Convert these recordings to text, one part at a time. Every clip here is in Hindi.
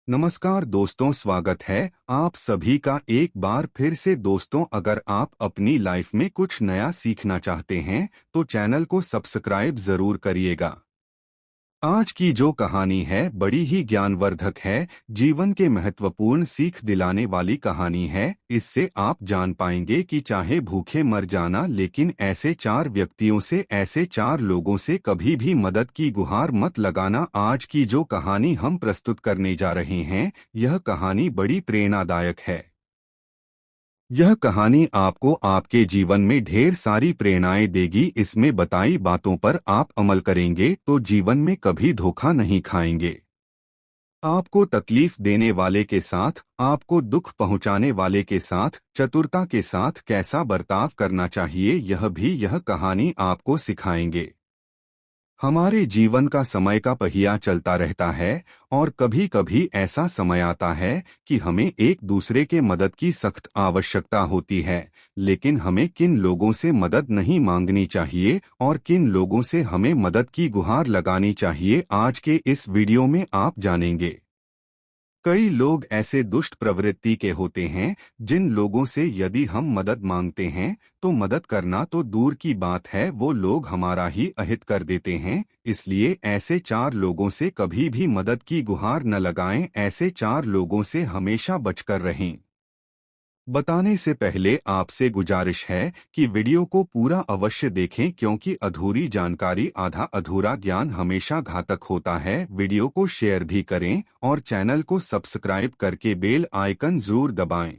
नमस्कार दोस्तों, स्वागत है आप सभी का एक बार फिर से। दोस्तों, अगर आप अपनी लाइफ में कुछ नया सीखना चाहते हैं तो चैनल को सब्सक्राइब जरूर करिएगा। आज की जो कहानी है बड़ी ही ज्ञानवर्धक है, जीवन के महत्वपूर्ण सीख दिलाने वाली कहानी है। इससे आप जान पाएंगे कि चाहे भूखे मर जाना, लेकिन ऐसे चार व्यक्तियों से, ऐसे चार लोगों से कभी भी मदद की गुहार मत लगाना। आज की जो कहानी हम प्रस्तुत करने जा रहे हैं, यह कहानी बड़ी प्रेरणादायक है। यह कहानी आपको आपके जीवन में ढेर सारी प्रेरणाएं देगी। इसमें बताई बातों पर आप अमल करेंगे तो जीवन में कभी धोखा नहीं खाएंगे। आपको तकलीफ देने वाले के साथ, आपको दुख पहुंचाने वाले के साथ चतुरता के साथ कैसा बर्ताव करना चाहिए, यह भी यह कहानी आपको सिखाएंगे। हमारे जीवन का समय का पहिया चलता रहता है और कभी कभी ऐसा समय आता है कि हमें एक दूसरे के मदद की सख्त आवश्यकता होती है। लेकिन हमें किन लोगों से मदद नहीं मांगनी चाहिए और किन लोगों से हमें मदद की गुहार लगानी चाहिए, आज के इस वीडियो में आप जानेंगे। कई लोग ऐसे दुष्ट प्रवृत्ति के होते हैं जिन लोगों से यदि हम मदद मांगते हैं तो मदद करना तो दूर की बात है, वो लोग हमारा ही अहित कर देते हैं। इसलिए ऐसे चार लोगों से कभी भी मदद की गुहार न लगाएं, ऐसे चार लोगों से हमेशा बचकर रहें। बताने से पहले आपसे गुजारिश है कि वीडियो को पूरा अवश्य देखें, क्योंकि अधूरी जानकारी आधा अधूरा ज्ञान हमेशा घातक होता है। वीडियो को शेयर भी करें और चैनल को सब्सक्राइब करके बेल आइकन जरूर दबाएं।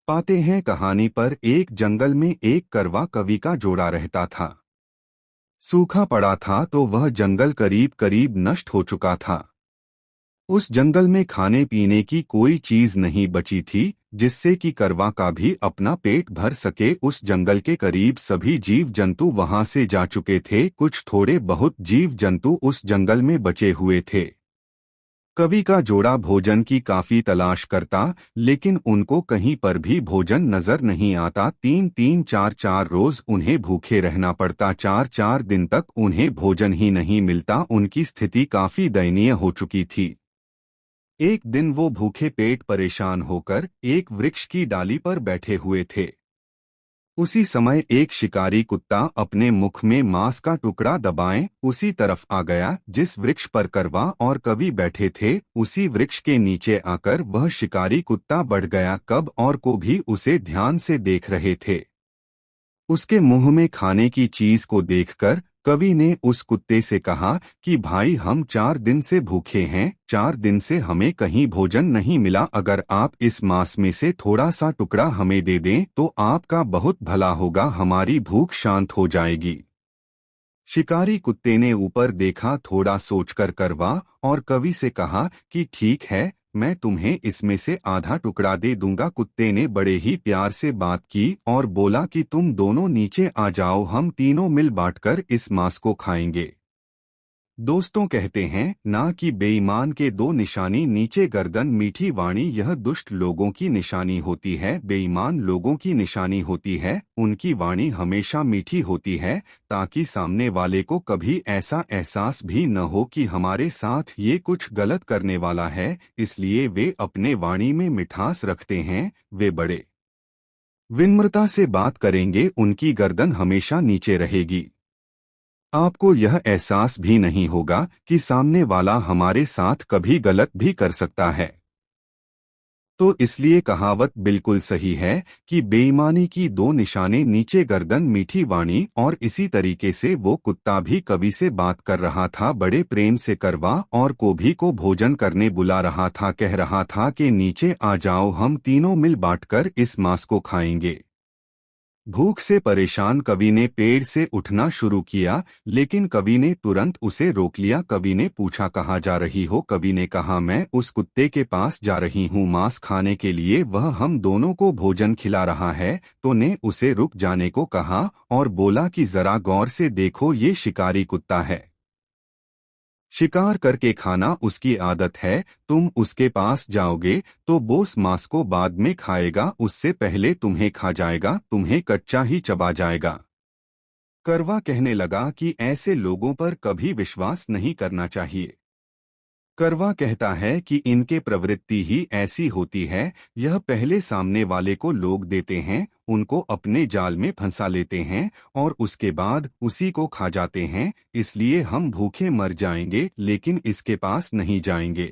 पाते हैं कहानी पर। एक जंगल में एक करवा कवि का जोड़ा रहता था। सूखा पड़ा था तो वह जंगल करीब करीब नष्ट हो चुका था। उस जंगल में खाने पीने की कोई चीज नहीं बची थी जिससे कि करवा का भी अपना पेट भर सके। उस जंगल के करीब सभी जीव जंतु वहां से जा चुके थे, कुछ थोड़े बहुत जीव जंतु उस जंगल में बचे हुए थे। कवि का जोड़ा भोजन की काफी तलाश करता, लेकिन उनको कहीं पर भी भोजन नजर नहीं आता। तीन तीन चार चार रोज उन्हें भूखे रहना पड़ता, चार चार दिन तक उन्हें भोजन ही नहीं मिलता। उनकी स्थिति काफी दयनीय हो चुकी थी। एक दिन वो भूखे पेट परेशान होकर एक वृक्ष की डाली पर बैठे हुए थे। उसी समय एक शिकारी कुत्ता अपने मुख में मांस का टुकड़ा दबाए उसी तरफ आ गया जिस वृक्ष पर करवा और कवि बैठे थे। उसी वृक्ष के नीचे आकर वह शिकारी कुत्ता बढ़ गया। कब और को भी उसे ध्यान से देख रहे थे। उसके मुंह में खाने की चीज को देखकर कवि ने उस कुत्ते से कहा कि भाई, हम 4 दिन से भूखे हैं, 4 दिन से हमें कहीं भोजन नहीं मिला। अगर आप इस मांस में से थोड़ा सा टुकड़ा हमें दे दें तो आपका बहुत भला होगा, हमारी भूख शांत हो जाएगी। शिकारी कुत्ते ने ऊपर देखा, थोड़ा सोचकर करवा और कवि से कहा कि ठीक है, मैं तुम्हें इसमें से आधा टुकड़ा दे दूंगा। कुत्ते ने बड़े ही प्यार से बात की और बोला कि तुम दोनों नीचे आ जाओ, हम तीनों मिल बांटकर इस मांस को खाएंगे। दोस्तों कहते हैं ना कि बेईमान के दो निशानी, नीचे गर्दन मीठी वाणी। यह दुष्ट लोगों की निशानी होती है, बेईमान लोगों की निशानी होती है। उनकी वाणी हमेशा मीठी होती है ताकि सामने वाले को कभी ऐसा एहसास भी न हो कि हमारे साथ ये कुछ गलत करने वाला है। इसलिए वे अपने वाणी में मिठास रखते हैं। वे बड़े विनम्रता से बात करेंगे, उनकी गर्दन हमेशा नीचे रहेगी। आपको यह एहसास भी नहीं होगा कि सामने वाला हमारे साथ कभी गलत भी कर सकता है। तो इसलिए कहावत बिल्कुल सही है कि बेईमानी की दो निशाने, नीचे गर्दन मीठी वाणी। और इसी तरीके से वो कुत्ता भी कवि से बात कर रहा था, बड़े प्रेम से करवा और कोभी को भोजन करने बुला रहा था, कह रहा था कि नीचे आ जाओ, हम तीनों मिल बांटकर इस मांस को खाएंगे। भूख से परेशान कवि ने पेड़ से उठना शुरू किया, लेकिन कवि ने तुरंत उसे रोक लिया। कवि ने पूछा, कहाँ जा रही हो? कवि ने कहा, मैं उस कुत्ते के पास जा रही हूँ मांस खाने के लिए, वह हम दोनों को भोजन खिला रहा है। तो ने उसे रुक जाने को कहा और बोला कि जरा गौर से देखो, ये शिकारी कुत्ता है, शिकार करके खाना उसकी आदत है। तुम उसके पास जाओगे तो वो उस मांस को बाद में खाएगा, उससे पहले तुम्हें खा जाएगा, तुम्हें कच्चा ही चबा जाएगा। करवा कहने लगा कि ऐसे लोगों पर कभी विश्वास नहीं करना चाहिए। करवा कहता है कि इनके प्रवृत्ति ही ऐसी होती है। यह पहले सामने वाले को लोग देते हैं, उनको अपने जाल में फंसा लेते हैं और उसके बाद उसी को खा जाते हैं। इसलिए हम भूखे मर जाएंगे लेकिन इसके पास नहीं जाएंगे।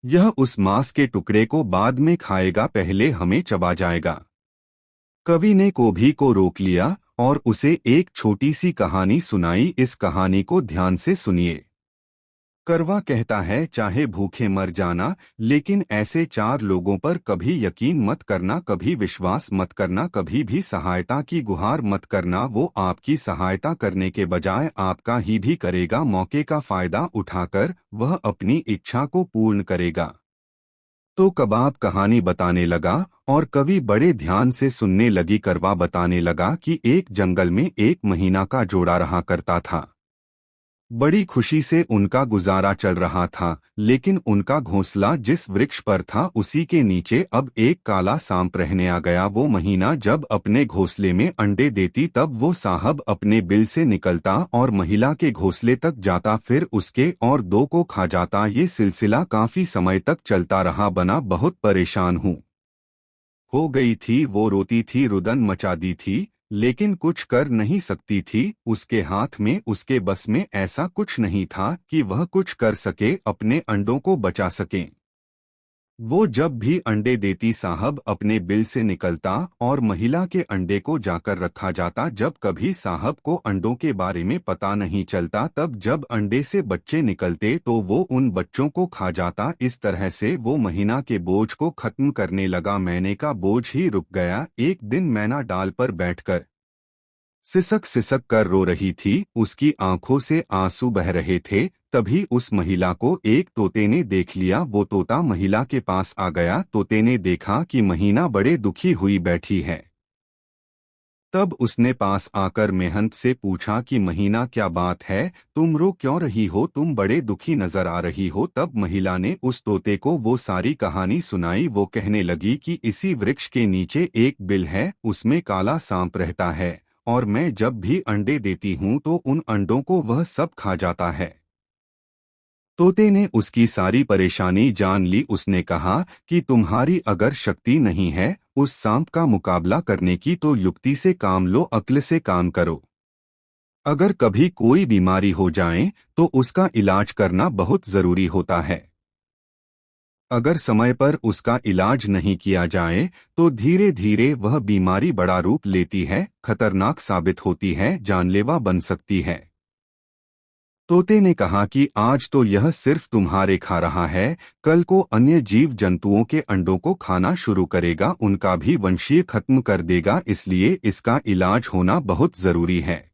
यह उस मांस के टुकड़े को बाद में खाएगा, पहले हमें चबा जाएगा। कवि ने कोभी को रोक लिया और उसे एक छोटी सी कहानी सुनाई। इस कहानी को ध्यान से सुनिए। करवा कहता है, चाहे भूखे मर जाना, लेकिन ऐसे 4 लोगों पर कभी यकीन मत करना, कभी विश्वास मत करना, कभी भी सहायता की गुहार मत करना। वो आपकी सहायता करने के बजाय आपका ही भी करेगा। मौके का फायदा उठाकर वह अपनी इच्छा को पूर्ण करेगा। तो कबाब कहानी बताने लगा और कवि बड़े ध्यान से सुनने लगी। करवा बताने लगा कि एक जंगल में एक महीना का जोड़ा रहा करता था। बड़ी खुशी से उनका गुजारा चल रहा था, लेकिन उनका घोंसला जिस वृक्ष पर था उसी के नीचे अब एक काला सांप रहने आ गया। वो महीना जब अपने घोंसले में अंडे देती तब वो साहब अपने बिल से निकलता और महिला के घोंसले तक जाता, फिर उसके और 2 को खा जाता। ये सिलसिला काफी समय तक चलता रहा। बना बहुत परेशान हो गई थी। वो रोती थी, रुदन मचा दी थी, लेकिन कुछ कर नहीं सकती थी। उसके हाथ में, उसके बस में ऐसा कुछ नहीं था कि वह कुछ कर सके, अपने अंडों को बचा सके। वो जब भी अंडे देती साहब अपने बिल से निकलता और महिला के अंडे को जाकर रखा जाता। जब कभी साहब को अंडों के बारे में पता नहीं चलता, तब जब अंडे से बच्चे निकलते तो वो उन बच्चों को खा जाता। इस तरह से वो महीना के बोझ को खत्म करने लगा। मैने का बोझ ही रुक गया। एक दिन मैना डाल पर बैठकर सिसक सिसक कर रो रही थी। उसकी आंखों से आंसू बह रहे थे। तभी उस महिला को एक तोते ने देख लिया। वो तोता महिला के पास आ गया। तोते ने देखा कि महीना बड़े दुखी हुई बैठी है। तब उसने पास आकर मेहनत से पूछा कि महीना, क्या बात है, तुम रो क्यों रही हो, तुम बड़े दुखी नजर आ रही हो। तब महिला ने उस तोते को वो सारी कहानी सुनाई। वो कहने लगी कि इसी वृक्ष के नीचे एक बिल है, उसमें काला सांप रहता है और मैं जब भी अंडे देती हूँ तो उन अंडों को वह सब खा जाता है। तोते ने उसकी सारी परेशानी जान ली। उसने कहा कि तुम्हारी अगर शक्ति नहीं है उस सांप का मुकाबला करने की तो युक्ति से काम लो, अक्ल से काम करो। अगर कभी कोई बीमारी हो जाए तो उसका इलाज करना बहुत जरूरी होता है। अगर समय पर उसका इलाज नहीं किया जाए तो धीरे धीरे वह बीमारी बड़ा रूप लेती है, खतरनाक साबित होती है, जानलेवा बन सकती है। तोते ने कहा कि आज तो यह सिर्फ तुम्हारे खा रहा है, कल को अन्य जीव जंतुओं के अंडों को खाना शुरू करेगा, उनका भी वंशीय खत्म कर देगा, इसलिए इसका इलाज होना बहुत जरूरी है।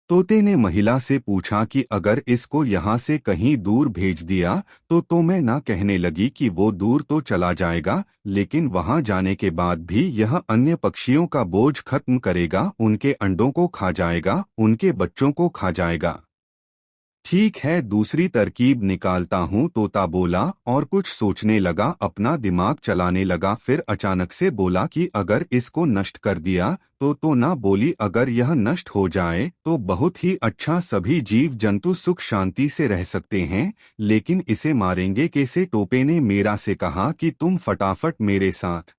तोते ने महिला से पूछा कि अगर इसको यहाँ से कहीं दूर भेज दिया तो मैं ना कहने लगी कि वो दूर तो चला जाएगा, लेकिन वहाँ जाने के बाद भी यह अन्य पक्षियों का बोझ खत्म करेगा, उनके अंडों को खा जाएगा, उनके बच्चों को खा जाएगा। ठीक है, दूसरी तरकीब निकालता हूँ, तोता बोला और कुछ सोचने लगा, अपना दिमाग चलाने लगा। फिर अचानक से बोला कि अगर इसको नष्ट कर दिया तो ना बोली, अगर यह नष्ट हो जाए तो बहुत ही अच्छा, सभी जीव जंतु सुख शांति से रह सकते हैं, लेकिन इसे मारेंगे कैसे। टोपे ने मेरा से कहा कि तुम फटाफट मेरे साथ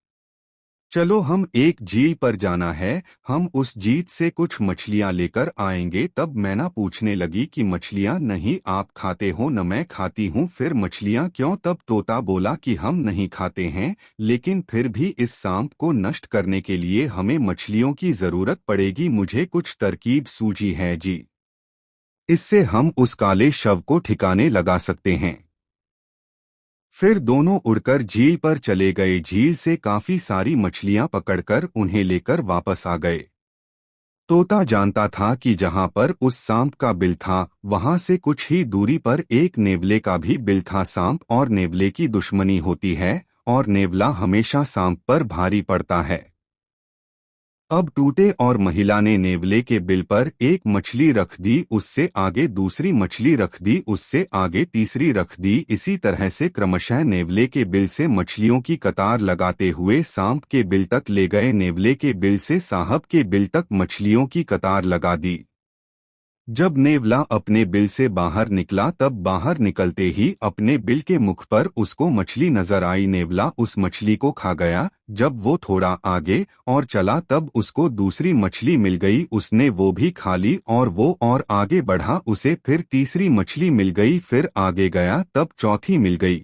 चलो, हम एक झील पर जाना है, हम उस झील से कुछ मछलियां लेकर आएंगे। तब मैना पूछने लगी कि मछलियां नहीं आप खाते हो न मैं खाती हूँ, फिर मछलियां क्यों। तब तोता बोला कि हम नहीं खाते हैं, लेकिन फिर भी इस सांप को नष्ट करने के लिए हमें मछलियों की जरूरत पड़ेगी। मुझे कुछ तरकीब सूझी है जी, इससे हम उस काले शव को ठिकाने लगा सकते हैं। फिर दोनों उड़कर झील पर चले गए। झील से काफी सारी मछलियां पकड़कर उन्हें लेकर वापस आ गए। तोता जानता था कि जहां पर उस सांप का बिल था वहां से कुछ ही दूरी पर एक नेवले का भी बिल था। सांप और नेवले की दुश्मनी होती है और नेवला हमेशा सांप पर भारी पड़ता है। अब टूटे और महिला ने नेवले के बिल पर एक मछली रख दी, उससे आगे दूसरी मछली रख दी, उससे आगे तीसरी रख दी। इसी तरह से क्रमशः नेवले के बिल से मछलियों की कतार लगाते हुए सांप के बिल तक ले गए। नेवले के बिल से साहब के बिल तक मछलियों की कतार लगा दी। जब नेवला अपने बिल से बाहर निकला तब बाहर निकलते ही अपने बिल के मुख पर उसको मछली नजर आई। नेवला उस मछली को खा गया। जब वो थोड़ा आगे और चला तब उसको दूसरी मछली मिल गई। उसने वो भी खा ली और वो और आगे बढ़ा, उसे फिर तीसरी मछली मिल गई। फिर आगे गया तब चौथी मिल गई।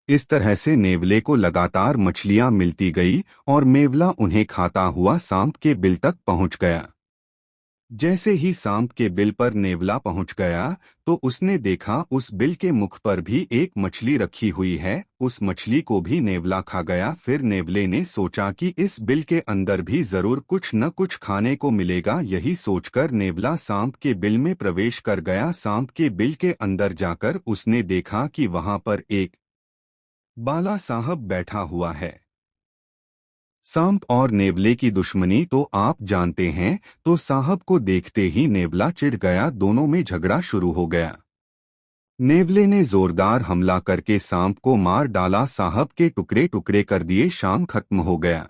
इस तरह से नेवले को लगातार मछलियां मिलती गई और नेवला उन्हें खाता हुआ सांप के बिल तक पहुंच गया। जैसे ही सांप के बिल पर नेवला पहुंच गया तो उसने देखा उस बिल के मुख पर भी एक मछली रखी हुई है। उस मछली को भी नेवला खा गया। फिर नेवले ने सोचा कि इस बिल के अंदर भी जरूर कुछ न कुछ खाने को मिलेगा। यही सोचकर नेवला सांप के बिल में प्रवेश कर गया। सांप के बिल के अंदर जाकर उसने देखा कि वहां पर एक बाला साहब बैठा हुआ है। सांप और नेवले की दुश्मनी तो आप जानते हैं, तो साहब को देखते ही नेवला चिढ़ गया। दोनों में झगड़ा शुरू हो गया। नेवले ने जोरदार हमला करके सांप को मार डाला। साहब के टुकड़े टुकड़े कर दिए। शाम खत्म हो गया।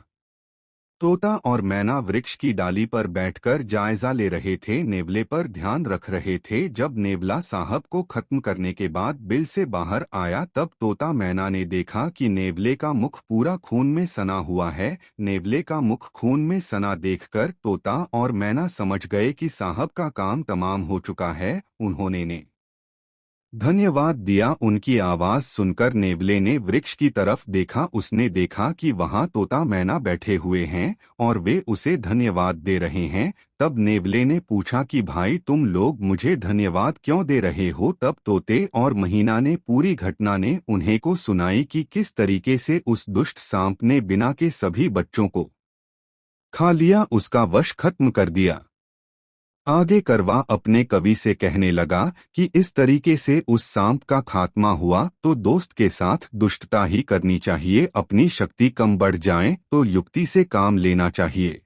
तोता और मैना वृक्ष की डाली पर बैठकर जायजा ले रहे थे, नेवले पर ध्यान रख रहे थे। जब नेवला साहब को खत्म करने के बाद बिल से बाहर आया तब तोता मैना ने देखा कि नेवले का मुख पूरा खून में सना हुआ है। नेवले का मुख खून में सना देखकर तोता और मैना समझ गए कि साहब का काम तमाम हो चुका है। उन्होंने ने धन्यवाद दिया। उनकी आवाज सुनकर नेवले ने वृक्ष की तरफ देखा। उसने देखा कि वहां तोता मैना बैठे हुए हैं और वे उसे धन्यवाद दे रहे हैं। तब नेवले ने पूछा कि भाई तुम लोग मुझे धन्यवाद क्यों दे रहे हो। तब तोते और महीना ने पूरी घटना ने उन्हें को सुनाई कि किस तरीके से उस दुष्ट सांप ने बिना के सभी बच्चों को खा लिया, उसका वश खत्म कर दिया। आगे करवा अपने कवि से कहने लगा कि इस तरीके से उस सांप का खात्मा हुआ तो दोस्त के साथ दुष्टता ही करनी चाहिए। अपनी शक्ति कम बढ़ जाए तो युक्ति से काम लेना चाहिए।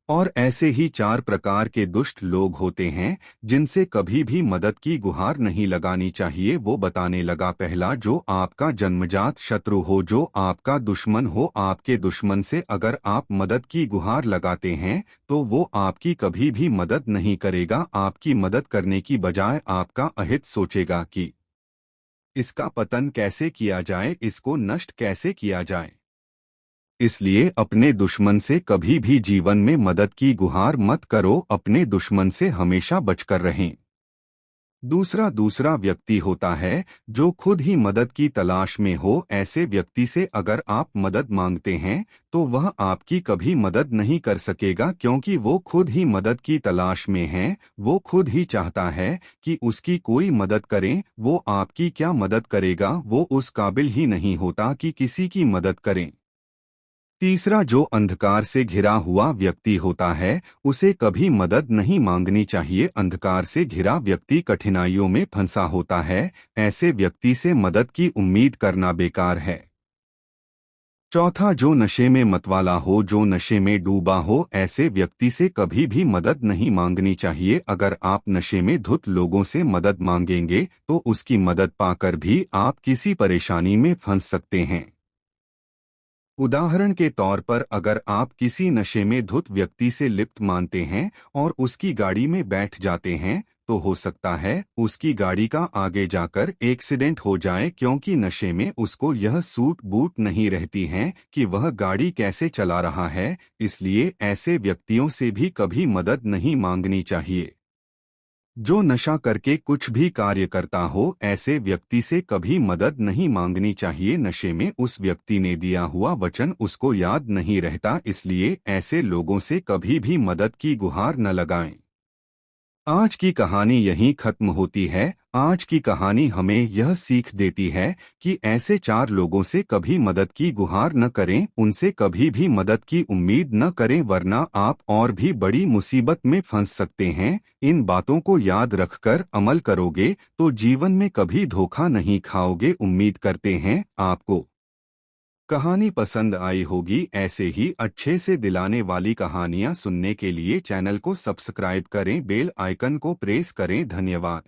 और ऐसे ही 4 प्रकार के दुष्ट लोग होते हैं जिनसे कभी भी मदद की गुहार नहीं लगानी चाहिए। वो बताने लगा, पहला, जो आपका जन्मजात शत्रु हो, जो आपका दुश्मन हो। आपके दुश्मन से अगर आप मदद की गुहार लगाते हैं तो वो आपकी कभी भी मदद नहीं करेगा। आपकी मदद करने की बजाय आपका अहित सोचेगा कि इसका पतन कैसे किया जाए, इसको नष्ट कैसे किया जाए। इसलिए अपने दुश्मन से कभी भी जीवन में मदद की गुहार मत करो। अपने दुश्मन से हमेशा बचकर रहें। दूसरा व्यक्ति होता है जो खुद ही मदद की तलाश में हो। ऐसे व्यक्ति से अगर आप मदद मांगते हैं तो वह आपकी कभी मदद नहीं कर सकेगा, क्योंकि वो खुद ही मदद की तलाश में है। वो खुद ही चाहता है कि उसकी कोई मदद करे। वो आपकी क्या मदद करेगा, वो उस काबिल ही नहीं होता कि किसी की मदद करें। तीसरा, जो अंधकार से घिरा हुआ व्यक्ति होता है उसे कभी मदद नहीं मांगनी चाहिए। अंधकार से घिरा व्यक्ति कठिनाइयों में फंसा होता है। ऐसे व्यक्ति से मदद की उम्मीद करना बेकार है। चौथा, जो नशे में मतवाला हो, जो नशे में डूबा हो, ऐसे व्यक्ति से कभी भी मदद नहीं मांगनी चाहिए। अगर आप नशे में धुत लोगों से मदद मांगेंगे तो उसकी मदद पाकर भी आप किसी परेशानी में फंस सकते हैं। उदाहरण के तौर पर अगर आप किसी नशे में धुत व्यक्ति से लिप्त मानते हैं और उसकी गाड़ी में बैठ जाते हैं तो हो सकता है उसकी गाड़ी का आगे जाकर एक्सीडेंट हो जाए, क्योंकि नशे में उसको यह सूट बूट नहीं रहती है कि वह गाड़ी कैसे चला रहा है। इसलिए ऐसे व्यक्तियों से भी कभी मदद नहीं मांगनी चाहिए। जो नशा करके कुछ भी कार्य करता हो, ऐसे व्यक्ति से कभी मदद नहीं मांगनी चाहिए। नशे में उस व्यक्ति ने दिया हुआ वचन उसको याद नहीं रहता, इसलिए ऐसे लोगों से कभी भी मदद की गुहार न लगाएं। आज की कहानी यहीं खत्म होती है। आज की कहानी हमें यह सीख देती है कि ऐसे 4 लोगों से कभी मदद की गुहार न करें, उनसे कभी भी मदद की उम्मीद न करें, वरना आप और भी बड़ी मुसीबत में फंस सकते हैं। इन बातों को याद रखकर अमल करोगे तो जीवन में कभी धोखा नहीं खाओगे। उम्मीद करते हैं आपको कहानी पसंद आई होगी। ऐसे ही अच्छे से दिलाने वाली कहानियाँ सुनने के लिए चैनल को सब्सक्राइब करें, बेल आइकन को प्रेस करें। धन्यवाद।